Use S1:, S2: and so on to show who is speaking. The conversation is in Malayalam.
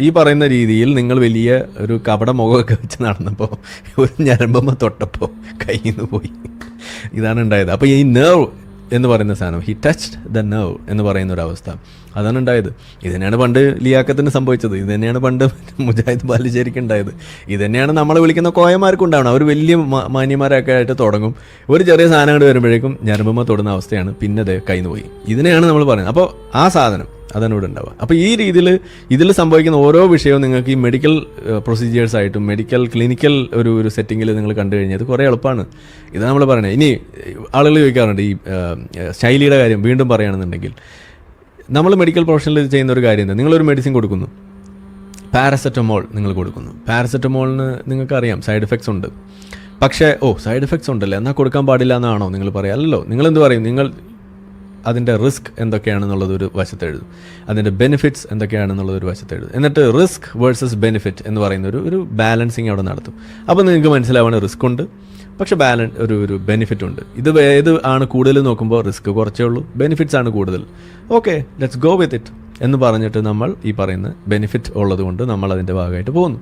S1: ഈ പറയുന്ന രീതിയിൽ നിങ്ങൾ വലിയ ഒരു കപട മുഖമൊക്കെ വെച്ച് നടന്നപ്പോൾ ഒരു ഞരമ്പമ്മ തൊട്ടപ്പോൾ കയ്യിൽ നിന്ന് പോയി. ഇതാണ് ഉണ്ടായത്. അപ്പോൾ ഈ നെർവ് എന്ന് പറയുന്ന സാധനം, ഹി ടച്ച്ഡ് ദ നെർവ് എന്ന് പറയുന്ന ഒരു അവസ്ഥ, അതാണ് ഉണ്ടായത്. ഇത് തന്നെയാണ് പണ്ട് ലിയാക്കത്തിന് സംഭവിച്ചത്. ഇത് തന്നെയാണ് പണ്ട് മുജാഹിദ് ബാലുശ്ശേരിക്ക് ഉണ്ടായത്. ഇത് തന്നെയാണ് നമ്മളെ വിളിക്കുന്ന കോയമാർക്കും ഉണ്ടാവണം. അവർ വലിയ മാന്യന്മാരൊക്കെ ആയിട്ട് തുടങ്ങും, ഒരു ചെറിയ സാധനങ്ങൾ വരുമ്പോഴേക്കും ഞരമ്പുമ്മ തൊടുന്ന അവസ്ഥയാണ്, പിന്നെ അത് കയ്യിൽ നിന്ന് പോയി. ഇതിനെയാണ് നമ്മൾ പറയുന്നത്. അപ്പോൾ ആ സാധനം അതാണ് ഇവിടെ ഉണ്ടാവുക. അപ്പോൾ ഈ രീതിയിൽ ഇതിൽ സംഭവിക്കുന്ന ഓരോ വിഷയവും നിങ്ങൾക്ക് ഈ മെഡിക്കൽ പ്രൊസീജിയേഴ്സ് ആയിട്ടും മെഡിക്കൽ ക്ലിനിക്കൽ ഒരു സെറ്റിങ്ങിൽ നിങ്ങൾ കണ്ടു കഴിഞ്ഞാൽ കുറേ എളുപ്പമാണ്. ഇതാണ് നമ്മൾ പറയുന്നത്. ഇനി ആളുകൾ ചോദിക്കാറുണ്ട് ഈ ശൈലിയുടെ കാര്യം വീണ്ടും പറയുകയാണെന്നുണ്ടെങ്കിൽ, നമ്മൾ മെഡിക്കൽ പ്രൊഫഷനിൽ ചെയ്യുന്ന ഒരു കാര്യം എന്താ, നിങ്ങളൊരു മെഡിസിൻ കൊടുക്കുന്നു, പാരസെറ്റമോൾ നിങ്ങൾ കൊടുക്കുന്നു. പാരസെറ്റമോളിന് നിങ്ങൾക്കറിയാം സൈഡ് എഫക്ട്സ് ഉണ്ട്. പക്ഷേ സൈഡ് എഫക്ട്സ് ഉണ്ടല്ലേ, എന്നാൽ കൊടുക്കാൻ പാടില്ല എന്നാണോ നിങ്ങൾ പറയുക? അല്ലല്ലോ. നിങ്ങളെന്ത് പറയും? നിങ്ങൾ അതിൻ്റെ റിസ്ക് എന്തൊക്കെയാണെന്നുള്ളതൊരു വശത്തെഴുതും, അതിൻ്റെ ബെനിഫിറ്റ്സ് എന്തൊക്കെയാണെന്നുള്ളതൊരു വശത്തെഴുതും. എന്നിട്ട് റിസ്ക് വേഴ്സസ് ബെനിഫിറ്റ് എന്ന് പറയുന്ന ഒരു ബാലൻസിങ് അവിടെ നടത്തും. അപ്പോൾ നിങ്ങൾക്ക് മനസ്സിലാവുന്ന റിസ്ക് ഉണ്ട്, പക്ഷെ ഒരു ബെനിഫിറ്റ് ഉണ്ട്. ഇത് ഏത് ആണ് കൂടുതൽ നോക്കുമ്പോൾ റിസ്ക് കുറച്ചേ ഉള്ളൂ, ബെനിഫിറ്റ്സ് ആണ് കൂടുതൽ. Okay, let's go with it എന്ന് പറഞ്ഞിട്ട് നമ്മൾ ഈ പറയുന്ന ബെനിഫിറ്റ് ഉള്ളത് കൊണ്ട് നമ്മൾ അതിൻ്റെ ഭാഗമായിട്ട് പോകുന്നു.